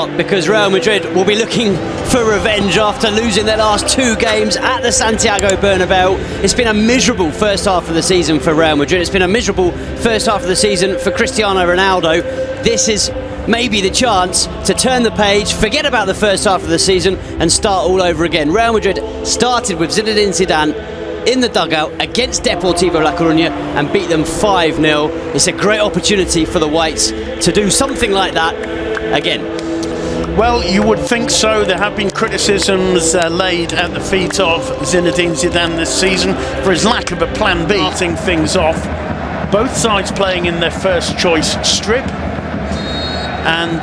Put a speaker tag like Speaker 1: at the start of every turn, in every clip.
Speaker 1: not, because Real Madrid will be looking for revenge after losing their last 2 games at the Santiago Bernabeu. It's been a miserable first half of the season for Real Madrid. It's been a miserable first half of the season for Cristiano Ronaldo. This is maybe the chance to turn the page, forget about the first half of the season and start all over again. Real Madrid started with Zinedine Zidane in the dugout against Deportivo La Coruña and beat them 5-0. It's a great opportunity for the Whites to do something like that again.
Speaker 2: Well, you would think so. There have been criticisms laid at the feet of Zinedine Zidane this season for his lack of a plan B. Starting things off, both sides playing in their first choice strip, and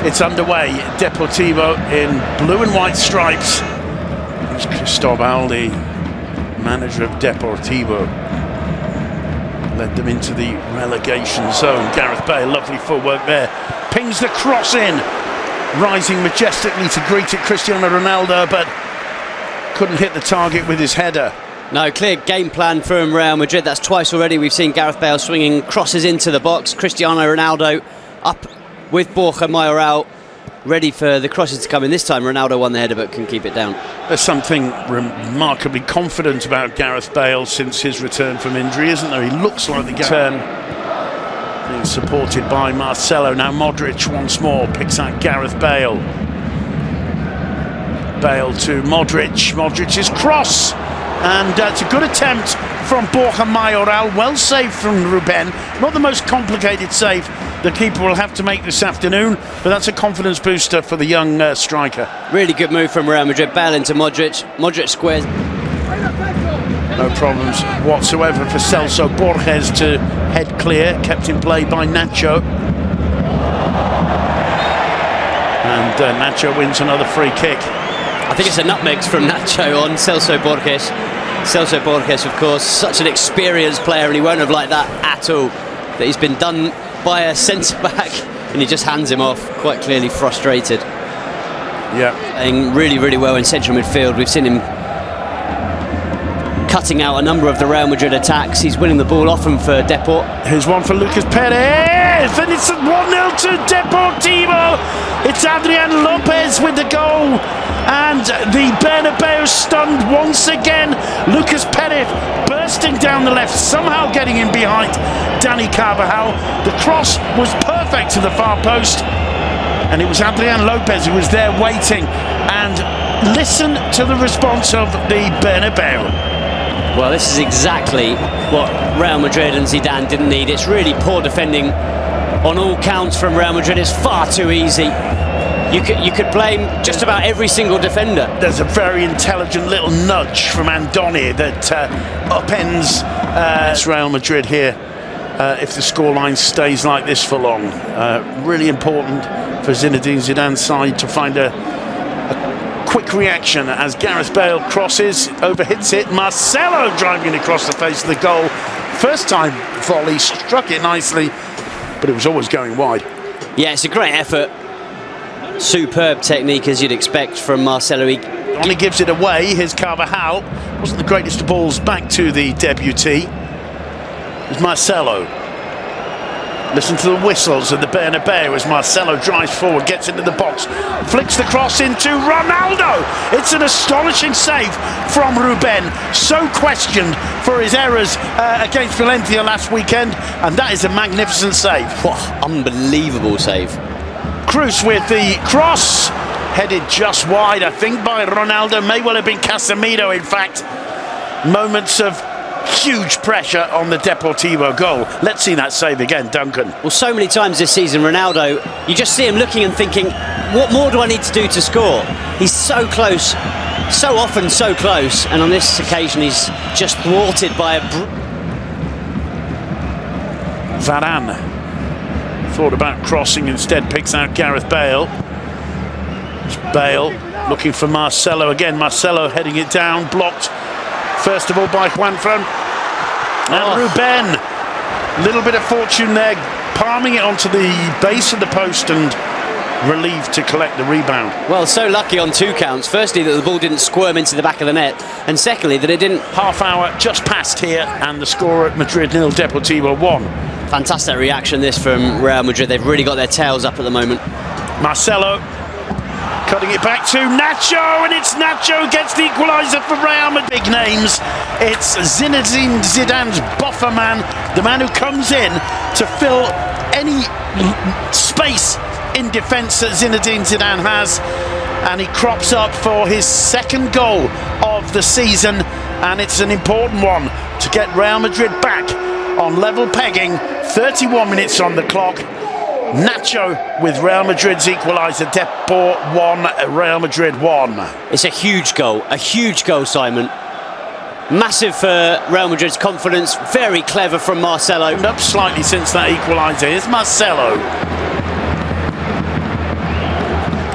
Speaker 2: it's underway. Deportivo in blue and white stripes. It's Cristobal, the manager of Deportivo, led them into the relegation zone. Gareth Bale, lovely footwork there, pings the cross in, rising majestically to greet it Cristiano Ronaldo, but couldn't hit the target with his header.
Speaker 1: No, clear game plan from Real Madrid. That's twice already we've seen Gareth Bale swinging crosses into the box. Cristiano Ronaldo up with Borja Mayoral, ready for the crosses to come in. This time Ronaldo won the header but can keep it down.
Speaker 2: There's something remarkably confident about Gareth Bale since his return from injury, isn't there? He looks like the turn. Being supported by Marcelo. Now Modric once more picks out Gareth Bale. Bale to Modric. Modric's cross. And it's a good attempt from Borja Mayoral. Well saved from Ruben. Not the most complicated save the keeper will have to make this afternoon, but that's a confidence booster for the young striker.
Speaker 1: Really good move from Real Madrid. Bale into Modric. Modric squares.
Speaker 2: No problems whatsoever for Celso Borges to head clear. Kept in play by Nacho. And Nacho wins another free kick.
Speaker 1: I think it's a nutmeg from Nacho on Celso Borges. Celso Borges, of course, such an experienced player, and he won't have liked that at all. That he's been done by a centre-back, and he just hands him off, quite clearly frustrated.
Speaker 2: Yeah.
Speaker 1: Playing really, really well in central midfield. We've seen him cutting out a number of the Real Madrid attacks. He's winning the ball often for Deport.
Speaker 2: Here's one for Lucas Perez, and it's 1-0 to Deportivo. It's Adrian Lopez with the goal, and the Bernabeu stunned once again. Lucas Perez bursting down the left, somehow getting in behind Dani Carvajal. The cross was perfect to the far post, and it was Adrian Lopez who was there waiting. And listen to the response of the Bernabeu.
Speaker 1: Well, this is exactly what Real Madrid and Zidane didn't need. It's really poor defending on all counts from Real Madrid. It's far too easy. You could blame just about every single defender.
Speaker 2: There's a very intelligent little nudge from Andoni that upends Real Madrid here if the scoreline stays like this for long. Really important for Zinedine Zidane's side to find a quick reaction as Gareth Bale crosses, overhits it. Marcelo driving across the face of the goal. First time volley, struck it nicely, but it was always going wide.
Speaker 1: Yeah, it's a great effort. Superb technique, as you'd expect from Marcelo. He
Speaker 2: only gives it away. Here's Carvajal. Wasn't the greatest of balls back to the debutee. It's Marcelo. Listen to the whistles of the Bernabeu as Marcelo drives forward, gets into the box, flicks the cross into Ronaldo. It's an astonishing save from Ruben, so questioned for his errors against Valencia last weekend, and that is a magnificent save.
Speaker 1: Wow, unbelievable save.
Speaker 2: Cruz with the cross, headed just wide, I think, by Ronaldo. May well have been Casemiro, in fact. Moments of huge pressure on the Deportivo goal. Let's see that save again, Duncan.
Speaker 1: Well, so many times this season, Ronaldo, you just see him looking and thinking, what more do I need to do to score? He's so close, so often so close, and on this occasion he's just thwarted by a...
Speaker 2: Varane thought about crossing, instead picks out Gareth Bale. It's Bale looking for Marcelo again. Marcelo heading it down, blocked first of all by Juanfran. And Ruben, little bit of fortune there, palming it onto the base of the post and relieved to collect the rebound.
Speaker 1: Well, so lucky on 2 counts. Firstly, that the ball didn't squirm into the back of the net, and secondly, that it didn't...
Speaker 2: Half hour just passed here, and the score at Madrid 0, Deportivo 1.
Speaker 1: Fantastic reaction this from Real Madrid. They've really got their tails up at the moment.
Speaker 2: Marcelo cutting it back to Nacho, and it's Nacho gets the equaliser for Real Madrid. Big names. It's Zinedine Zidane's buffer man, the man who comes in to fill any space in defence that Zinedine Zidane has, and he crops up for his second goal of the season, and it's an important one to get Real Madrid back on level pegging. 31 minutes on the clock. Nacho with Real Madrid's equaliser. Depor 1, Real Madrid 1.
Speaker 1: It's a huge goal, Simon. Massive for Real Madrid's confidence. Very clever from Marcelo.
Speaker 2: Up slightly since that equaliser. Here's Marcelo.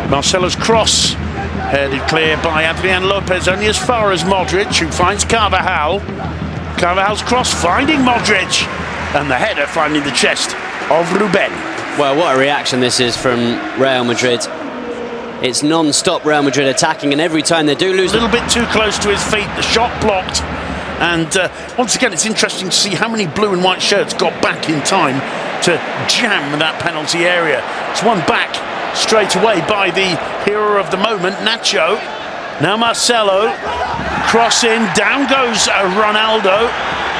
Speaker 2: Marcelo's cross headed clear by Adrian Lopez, only as far as Modric, who finds Carvajal. Carvajal's cross finding Modric, and the header finding the chest of Ruben.
Speaker 1: Well, what a reaction this is from Real Madrid. It's non-stop Real Madrid attacking, and every time they do lose...
Speaker 2: A little bit too close to his feet, the shot blocked. And once again, it's interesting to see how many blue and white shirts got back in time to jam that penalty area. It's won back straight away by the hero of the moment, Nacho. Now Marcelo, cross in, down goes Ronaldo.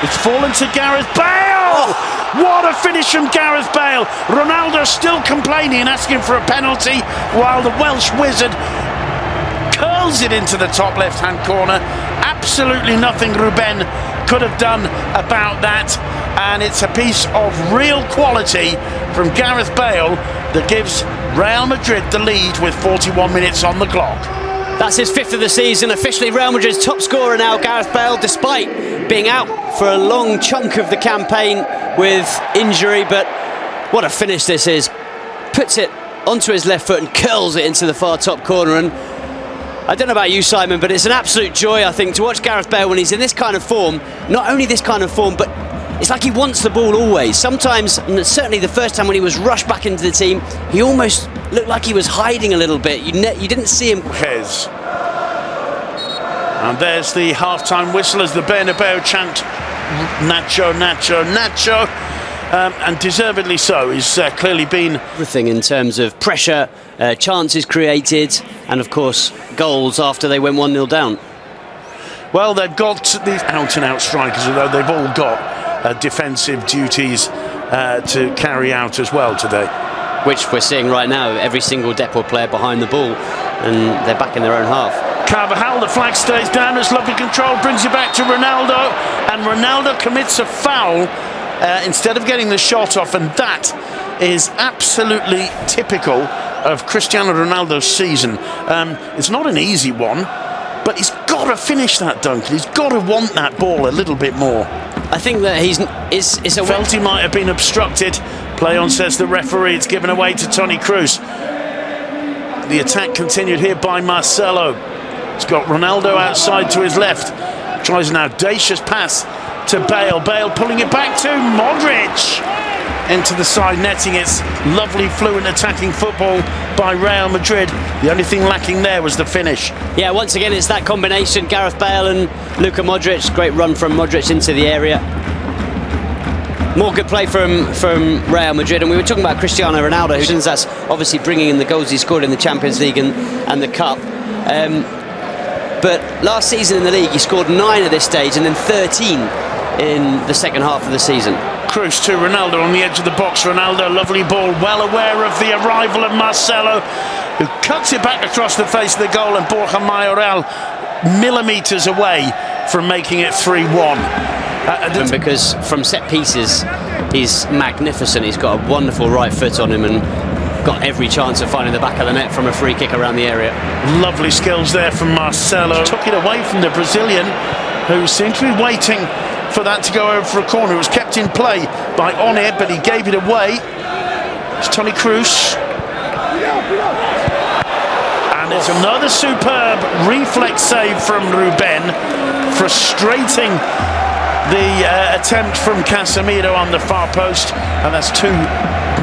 Speaker 2: It's fallen to Gareth Bale! What a finish from Gareth Bale! Ronaldo still complaining and asking for a penalty, while the Welsh wizard curls it into the top left-hand corner. Absolutely nothing Ruben could have done about that, and it's a piece of real quality from Gareth Bale that gives Real Madrid the lead with 41 minutes on the clock.
Speaker 1: That's his 5th of the season, officially Real Madrid's top scorer now, Gareth Bale, despite being out for a long chunk of the campaign with injury. But what a finish this is. Puts it onto his left foot and curls it into the far top corner. And I don't know about you, Simon, but it's an absolute joy, I think, to watch Gareth Bale when he's in this kind of form. Not only this kind of form, but it's like he wants the ball always. Sometimes, and certainly the first time when he was rushed back into the team, he almost looked like he was hiding a little bit. You didn't see him.
Speaker 2: And there's the half-time whistle as the Bernabeu chant, Nacho, Nacho, Nacho. And deservedly so. He's clearly been...
Speaker 1: Everything in terms of pressure, chances created, and of course, goals after they went 1-0 down.
Speaker 2: Well, they've got these out-and-out strikers, although they've all got defensive duties to carry out as well today.
Speaker 1: Which we're seeing right now, every single Depor player behind the ball, and they're back in their own half.
Speaker 2: Carvajal, the flag stays down, it's lovely control, brings it back to Ronaldo, and Ronaldo commits a foul instead of getting the shot off, and that is absolutely typical of Cristiano Ronaldo's season. It's not an easy one, but he's got to finish that dunk. He's got to want that ball a little bit more.
Speaker 1: I think that
Speaker 2: felt he might have been obstructed. Play on, says the referee. It's given away to Toni Kroos. The attack continued here by Marcelo. He's got Ronaldo outside to his left. Tries an audacious pass to Bale. Bale pulling it back to Modric. Into the side netting. It's lovely, fluent attacking football by Real Madrid. The only thing lacking there was the finish.
Speaker 1: Yeah, once again, it's that combination, Gareth Bale and Luka Modric. Great run from Modric into the area. More good play from Real Madrid. And we were talking about Cristiano Ronaldo, who that's obviously bringing in the goals he scored in the Champions League and the Cup. But last season in the league, he scored 9 at this stage and then 13 in the second half of the season.
Speaker 2: Kroos to Ronaldo on the edge of the box. Ronaldo, lovely ball, well aware of the arrival of Marcelo, who cuts it back across the face of the goal, and Borja Mayoral millimetres away from making it 3-1.
Speaker 1: And because from set pieces, he's magnificent. He's got a wonderful right foot on him and got every chance of finding the back of the net from a free kick around the area.
Speaker 2: Lovely skills there from Marcelo. Took it away from the Brazilian, who seemed to be waiting for that to go over for a corner. It was kept in play by Onir, but he gave it away. It's Toni Kroos. And it's another superb reflex save from Ruben, frustrating the attempt from Casemiro on the far post, and that's 2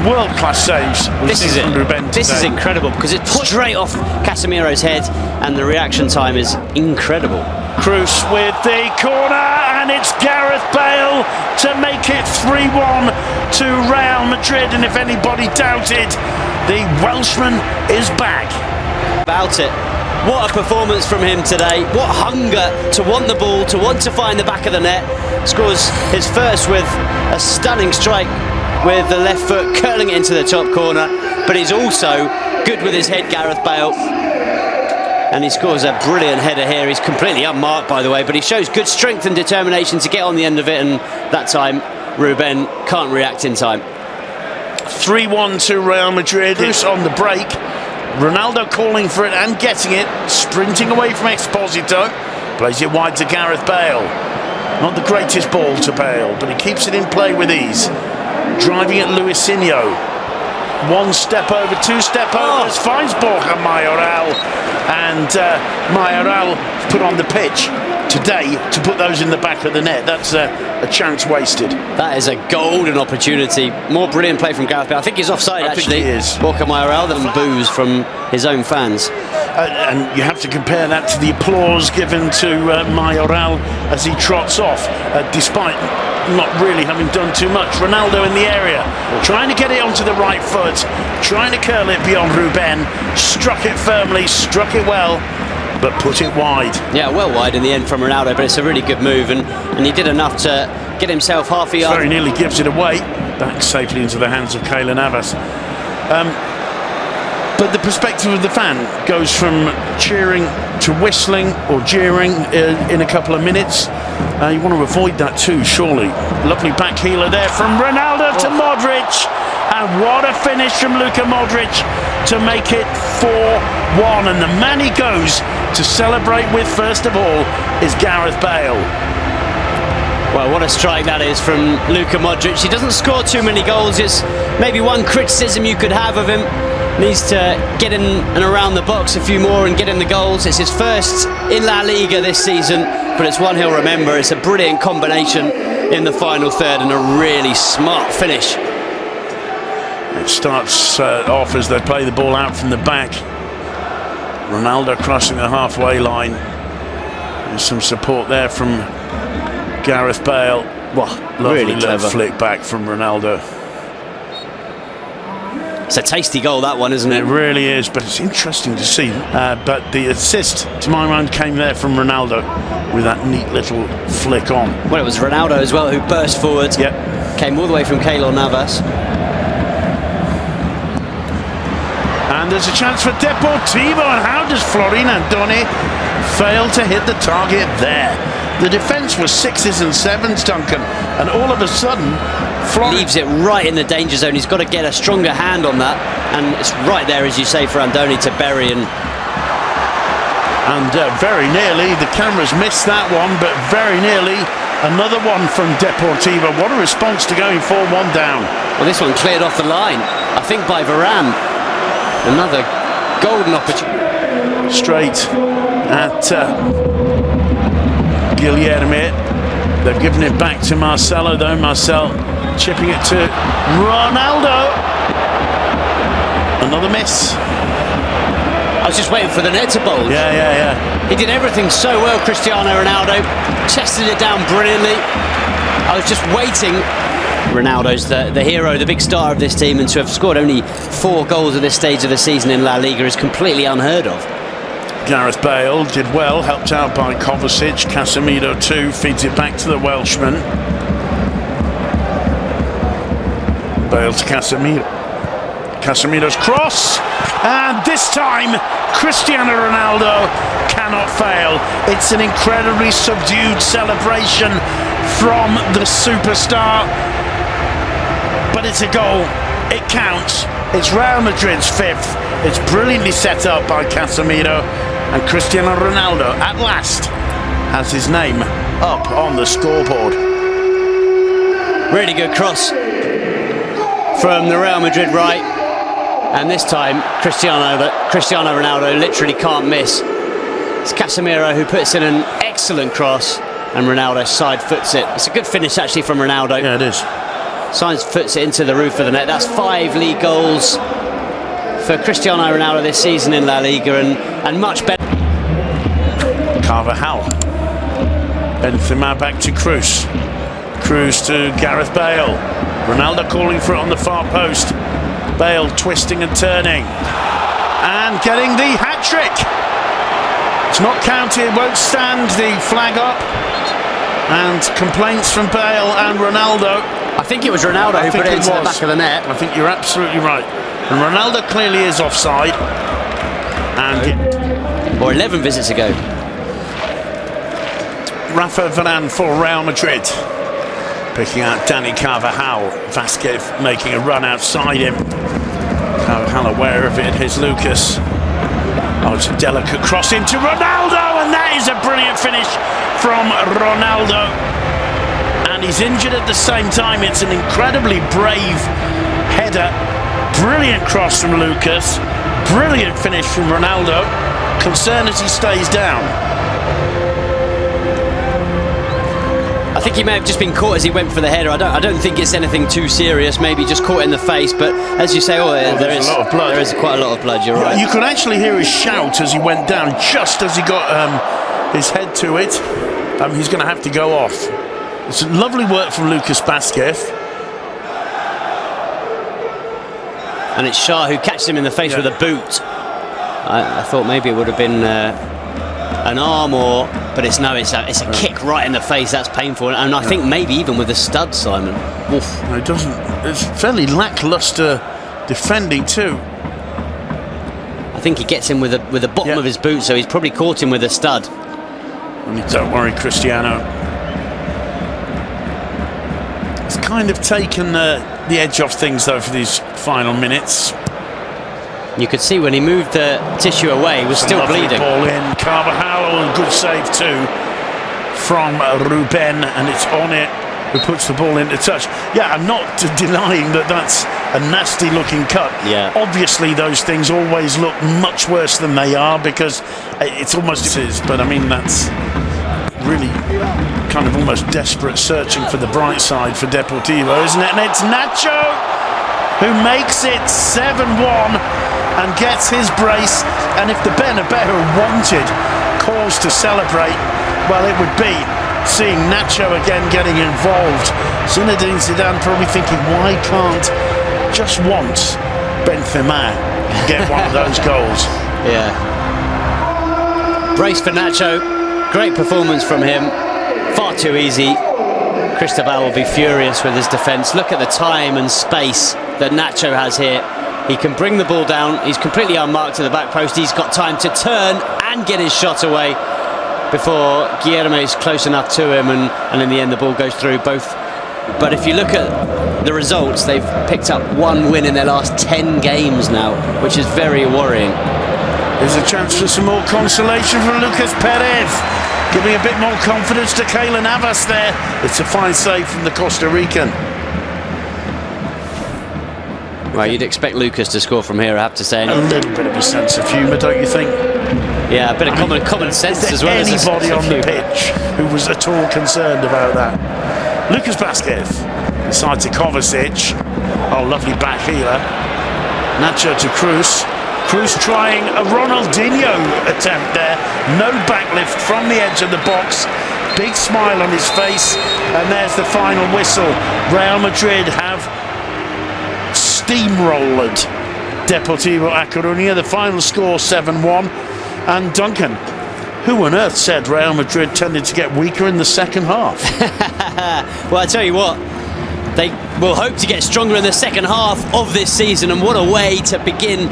Speaker 2: world-class saves.
Speaker 1: This is it. Ruben this is incredible because it's straight off Casemiro's head, and the reaction time is incredible.
Speaker 2: Kroos with the corner, and it's Gareth Bale to make it 3-1 to Real Madrid. And if anybody doubted The Welshman is back.
Speaker 1: About it. What a performance from him today. What hunger to want the ball, to want to find the back of the net. Scores his first with a stunning strike with the left foot, curling it into the top corner. But he's also good with his head, Gareth Bale. And he scores a brilliant header here. He's completely unmarked, by the way, but he shows good strength and determination to get on the end of it. And that time, Ruben can't react in time.
Speaker 2: 3-1 to Real Madrid. It's on the break. Ronaldo calling for it and getting it, sprinting away from Exposito, plays it wide to Gareth Bale. Not the greatest ball to Bale, but he keeps it in play with ease. Driving at Luisinho. One step over, two step over, finds Borja Mayoral, and Mayoral put on the pitch today to put those in the back of the net. That's a chance wasted.
Speaker 1: That is a golden opportunity. More brilliant play from Gareth Bale. I think he's offside, actually.
Speaker 2: Think he is.
Speaker 1: Borja Mayoral, than boos from his own fans.
Speaker 2: And you have to compare that to the applause given to Mayoral as he trots off, despite not really having done too much. Ronaldo in the area, trying to get it onto the right foot, trying to curl it beyond Ruben, struck it firmly, struck it well, but put it wide.
Speaker 1: Yeah, well wide in the end from Ronaldo, but it's a really good move, and he did enough to get himself half a yard.
Speaker 2: Very nearly gives it away, back safely into the hands of Keylor Navas. But the perspective of the fan goes from cheering to whistling or jeering in a couple of minutes. You want to avoid that too, surely. Lovely back healer there from Ronaldo to Modric. And what a finish from Luka Modric to make it 4-1. And the man he goes to celebrate with first of all is Gareth Bale.
Speaker 1: Well, what a strike that is from Luka Modric. He doesn't score too many goals. It's maybe one criticism you could have of him. Needs to get in and around the box a few more and get in the goals. It's his first in La Liga this season, but it's one he'll remember. It's a brilliant combination in the final third and a really smart finish.
Speaker 2: It starts off as they play the ball out from the back. Ronaldo crossing the halfway line. There's some support there from Gareth Bale.
Speaker 1: Well,
Speaker 2: Lovely
Speaker 1: really clever
Speaker 2: flick back from Ronaldo.
Speaker 1: It's a tasty goal, that one, isn't it?
Speaker 2: It really is, but it's interesting to see. But the assist, to my mind, came there from Ronaldo with that neat little flick on.
Speaker 1: Well, it was Ronaldo as well who burst forward.
Speaker 2: Yep.
Speaker 1: Came all the way from Keylor Navas.
Speaker 2: And there's a chance for Deportivo, and how does Florin Andone fail to hit the target there? The defence was 6s and 7s, Duncan, and all of a sudden Florin
Speaker 1: leaves it right in the danger zone. He's got to get a stronger hand on that, and it's right there, as you say, for Andone to bury. And
Speaker 2: very nearly, the cameras missed that one, but very nearly another one from Deportivo. What a response to going 4-1 down.
Speaker 1: Well, this one cleared off the line, I think, by Varane. Another golden opportunity.
Speaker 2: Straight at Guilherme. They've given it back to Marcelo, though. Marcel chipping it to Ronaldo. Another miss.
Speaker 1: I was just waiting for the net to bulge.
Speaker 2: Yeah.
Speaker 1: He did everything so well, Cristiano Ronaldo. Chested it down brilliantly. I was just waiting. Ronaldo's the hero, the big star of this team, and to have scored only 4 goals at this stage of the season in La Liga is completely unheard of.
Speaker 2: Gareth Bale did well, helped out by Kovacic. Casemiro too, feeds it back to the Welshman. Bale to Casemiro. Casemiro's cross, and this time Cristiano Ronaldo cannot fail. It's an incredibly subdued celebration from the superstar, but it's a goal. It counts. It's Real Madrid's 5th. It's brilliantly set up by Casemiro, and Cristiano Ronaldo at last has his name up on the scoreboard.
Speaker 1: Really good cross from the Real Madrid right, and this time Cristiano Ronaldo literally can't miss. It's Casemiro who puts in an excellent cross, and Ronaldo side foots it. It's a good finish actually from Ronaldo.
Speaker 2: Yeah, it is.
Speaker 1: Side foots it into the roof of the net. That's 5 league goals for Cristiano Ronaldo this season in La Liga, and much better.
Speaker 2: Carvajal. Benzema back to Cruz. Cruz to Gareth Bale. Ronaldo calling for it on the far post. Bale twisting and turning. And getting the hat-trick. It's not counted, won't stand, the flag up. And complaints from Bale and Ronaldo.
Speaker 1: I think it was Ronaldo who put it into the back of the net.
Speaker 2: I think you're absolutely right. And Ronaldo clearly is offside. And
Speaker 1: or 11 visits ago.
Speaker 2: Rafa Varane for Real Madrid. Picking out Dani Carvajal. Vasquez making a run outside him. Carvajal aware of it. Here's Lucas. Oh, it's a delicate cross into Ronaldo, and that is a brilliant finish from Ronaldo. And he's injured at the same time. It's an incredibly brave header. Brilliant cross from Lucas. Brilliant finish from Ronaldo. Concern as he stays down.
Speaker 1: I think he may have just been caught as he went for the header. I don't think it's anything too serious. Maybe just caught in the face. But as you say, there is
Speaker 2: a lot of blood.
Speaker 1: There is quite a lot of blood. You're right.
Speaker 2: You could actually hear his shout as he went down, just as he got his head to it. He's going to have to go off. It's lovely work from Lucas Vasquez.
Speaker 1: And it's Shah who catches him in the face with a boot. I thought maybe it would have been an arm, but it's a kick right in the face. That's painful, and I think maybe even with a stud, Simon. Oof.
Speaker 2: No, it doesn't. It's fairly lackluster defending too.
Speaker 1: I think he gets him with the bottom of his boot, so he's probably caught him with a stud.
Speaker 2: Don't worry, Cristiano. It's kind of taken the edge off things though for these final minutes.
Speaker 1: You could see when he moved the tissue away, he was still bleeding.
Speaker 2: Ball in, Carvajal, and good save too from Ruben, and it's on it, who puts the ball into touch. Yeah, I'm not denying that that's a nasty looking cut.
Speaker 1: Yeah.
Speaker 2: Obviously those things always look much worse than they are because it's almost it is, but I mean that's really kind of almost desperate searching for the bright side for Deportivo, isn't it? And it's Nacho who makes it 7-1 and gets his brace. And if the Bernabeu wanted cause to celebrate, well, it would be seeing Nacho again getting involved. Zinedine Zidane probably thinking, why can't just once Benzema get one of those goals?
Speaker 1: Yeah. Brace for Nacho. Great performance from him. Far too easy. Cristobal will be furious with his defence. Look at the time and space that Nacho has here. He can bring the ball down. He's completely unmarked to the back post. He's got time to turn and get his shot away before Guillermo is close enough to him, and in the end the ball goes through both. But if you look at the results, they've picked up 1 win in their last 10 games now, which is very worrying.
Speaker 2: There's a chance for some more consolation from Lucas Perez, giving a bit more confidence to Keylor Navas there. It's a fine save from the Costa Rican.
Speaker 1: Well, you'd expect Lucas to score from here, I have to say.
Speaker 2: A little bit of a sense of humour, don't you think?
Speaker 1: Yeah, a bit of common sense as well.
Speaker 2: Anybody on the pitch who was at all concerned about that? Lucas Vasquez, side to Kovacic. Oh, lovely back healer. Nacho to Cruz. Cruz trying a Ronaldinho attempt there. No backlift from the edge of the box. Big smile on his face. And there's the final whistle. Real Madrid have steamrolled Deportivo La Coruña. The final score 7-1. And Duncan, who on earth said Real Madrid tended to get weaker in the second half?
Speaker 1: Well, I tell you what, they will hope to get stronger in the second half of this season, and what a way to begin.